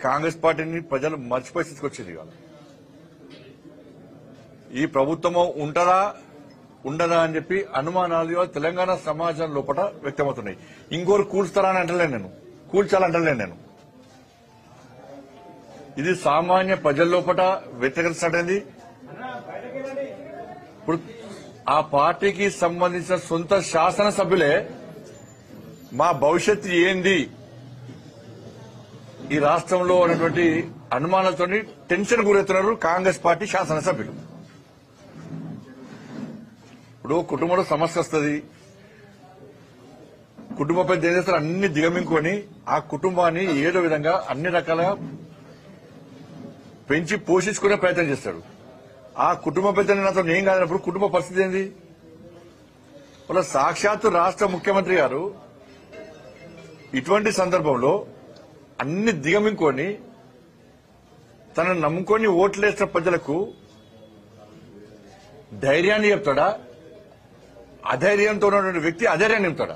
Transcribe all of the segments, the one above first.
కాంగ్రెస్ పార్టీని ప్రజలు మర్చిపోయి తీసుకొచ్చింది ఇవాళ. ఈ ప్రభుత్వము ఉంటదా ఉండదా అని చెప్పి అనుమానాలు ఇవాళ తెలంగాణ సమాజం లోపల వ్యక్తమవుతున్నాయి. ఇంకోరు కూల్స్తారా అని అంటలేను నేను, కూల్చాలంటలేను నేను. ఇది సామాన్య ప్రజల లోపల వ్యతిరేకత స్టార్ట్ అయింది. ఇప్పుడు ఆ పార్టీకి సంబంధించిన సొంత శాసనసభ్యులే మా భవిష్యత్తు ఏంది ఈ రాష్ట్రంలో ఉన్నటువంటి అనుమానాలతో టెన్షన్ గురవుతున్నారు కాంగ్రెస్ పార్టీ శాసనసభ్యులు. ఇప్పుడు కుటుంబంలో సమస్య వస్తుంది, కుటుంబ పెద్ద ఏం చేస్తారు, అన్ని దిగమింగుకొని ఆ కుటుంబాన్ని ఏదో విధంగా అన్ని రకాలుగా పెంచి పోషించుకునే ప్రయత్నం చేస్తాడు. ఆ కుటుంబ పెద్ద నాతో ఏం కాదన్నప్పుడు కుటుంబ పరిస్థితి ఏంది? వాళ్ళ సాక్షాత్తు రాష్ట్ర ముఖ్యమంత్రి గారు ఇటువంటి సందర్భంలో అన్ని దిగమింగుకొని తనను నమ్ముకొని ఓట్లేసిన ప్రజలకు ధైర్యాన్ని చెప్తాడా? అధైర్యంతో ఉన్నటువంటి వ్యక్తి అధైర్యాన్ని చెప్తాడా?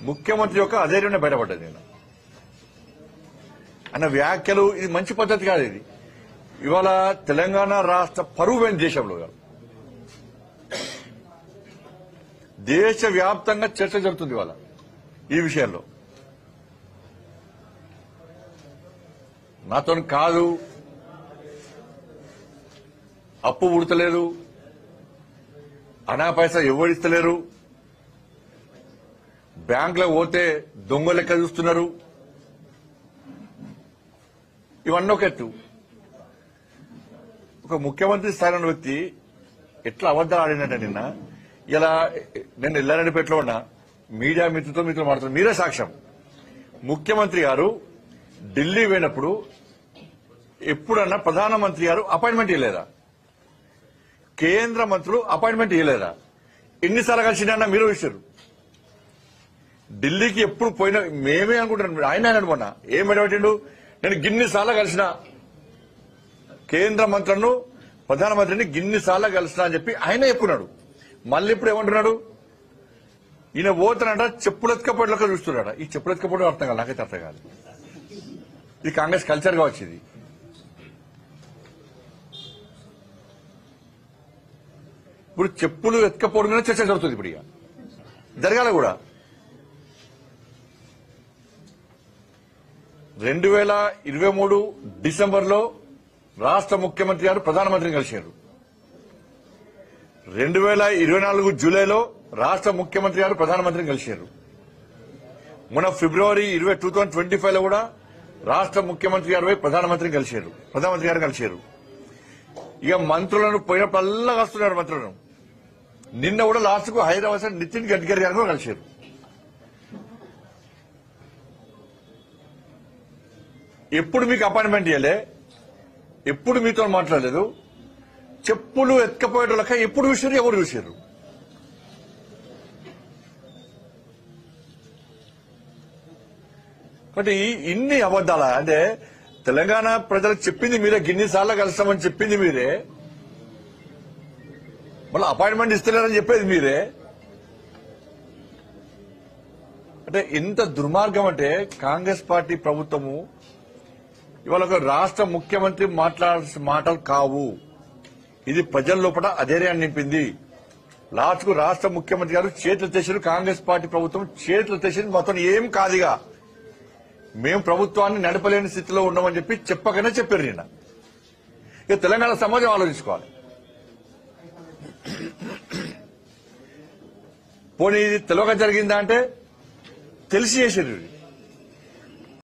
ముఖ్యమంత్రి యొక్క అధైర్యాన్ని బయటపడ్డది నేను అన్న వ్యాఖ్యలు. ఇది మంచి పద్ధతి కాదు. ఇది ఇవాళ తెలంగాణ రాష్ట్ర పరువు పోయిన దేశంలో కాదు, దేశవ్యాప్తంగా చర్చ జరుగుతుంది ఇవాళ ఈ విషయంలో. నాతో కాదు, అప్పు ఉడతలేదు, అనా పైసా ఎవరిస్తలేరు, బ్యాంకులో పోతే దొంగ లెక్క చూస్తున్నారు, ఇవన్నీ ఒక ఎత్తు. ఒక ముఖ్యమంత్రి స్థాయిలో ఉన్న వ్యక్తి ఎట్లా అబద్దాలు ఆడినట్ట నిన్న. ఇలా నేను ఎల్లారెడ్డిపేటలో ఉన్నా, మీడియా మిత్రులతో మాట్లాడుతున్నా, మీరే సాక్ష్యం. ముఖ్యమంత్రి గారు ఢిల్లీ పోయినప్పుడు ఎప్పుడన్నా ప్రధానమంత్రి గారు అపాయింట్మెంట్ ఇవ్వలేదా? కేంద్ర మంత్రులు అపాయింట్మెంట్ ఇవ్వలేదా? ఎన్నిసార్లు కలిసినా మీరు ఇచ్చారు. ఢిల్లీకి ఎప్పుడు పోయినా మేమే అనుకుంటున్నాం. ఆయన అనుకున్నా ఏం పెట్టిండు, నేను గిన్నిసార్లు కలిసిన కేంద్ర మంత్రులను ప్రధానమంత్రిని గిన్నిసార్లు కలిసిన అని చెప్పి ఆయన చెప్పుకున్నాడు. మళ్ళీ ఇప్పుడు ఏమంటున్నాడు, ఈయన పోతానంట చెప్పులెత్తుకపోవడం చూస్తున్నాడు. ఈ చెప్పులెత్తుకపోవడం అర్థం కాదు, నాకైతే అర్థం కాదు. ఇది కాంగ్రెస్ కల్చర్ గా వచ్చింది. ఇప్పుడు చెప్పులు ఎత్తుకపోవడం మీద చర్చ జరుగుతుంది. ఇప్పుడు ఇక జరగాల కూడా. 2023 డిసెంబర్లో రాష్ట్ర ముఖ్యమంత్రి గారు ప్రధానమంత్రిని కలిశారు. 2024 జూలైలో రాష్ట్ర ముఖ్యమంత్రి గారు ప్రధానమంత్రిని కలిశారు. మొన్న ఫిబ్రవరి 2025 లో కూడా రాష్ట్ర ముఖ్యమంత్రి గారు ప్రధానమంత్రి గారు కలిశారు. ఇక మంత్రులను పోయినప్పుడల్లా వస్తున్నారు మంత్రులను. నిన్న కూడా లాస్ట్ కు హైదరాబాద్ నితిన్ గడ్కరీ గారు కూడా కలిశారు. ఎప్పుడు మీకు అపాయింట్మెంట్ ఇవ్వలే, ఎప్పుడు మీతో మాట్లాడలేదు. చెప్పులు ఎత్తుకపోయేటోళ్ళక ఎప్పుడు చూసారు, ఎవరు చూసారు? కాబట్టి ఇన్ని అబద్దాలా? అంటే తెలంగాణ ప్రజలకు చెప్పింది మీరే, గిన్నిసార్లు కలుస్తామని చెప్పింది మీరే, మళ్ళీ అపాయింట్మెంట్ ఇస్తలేరని చెప్పేది మీరే. అంటే ఎంత దుర్మార్గం అంటే కాంగ్రెస్ పార్టీ ప్రభుత్వము ఇవాళ ఒక రాష్ట్ర ముఖ్యమంత్రి మాట్లాడాల్సిన మాటలు కావు. ఇది ప్రజల లోపల అధైర్యాన్ని నింపింది. లాస్ట్ కు రాష్ట్ర ముఖ్యమంత్రి గారు చేతులు తెచ్చారు, కాంగ్రెస్ పార్టీ ప్రభుత్వం చేతులు తెచ్చింది. మొత్తం ఏం కాదుగా, మేము ప్రభుత్వాన్ని నడపలేని స్థితిలో ఉన్నామని చెప్పి చెప్పకనే చెప్పారు నిన్న. ఇక తెలంగాణ సమాజం ఆలోచించుకోవాలి. పోనీ ఇది తెలియక జరిగిందా అంటే తెలిసి చేశారు.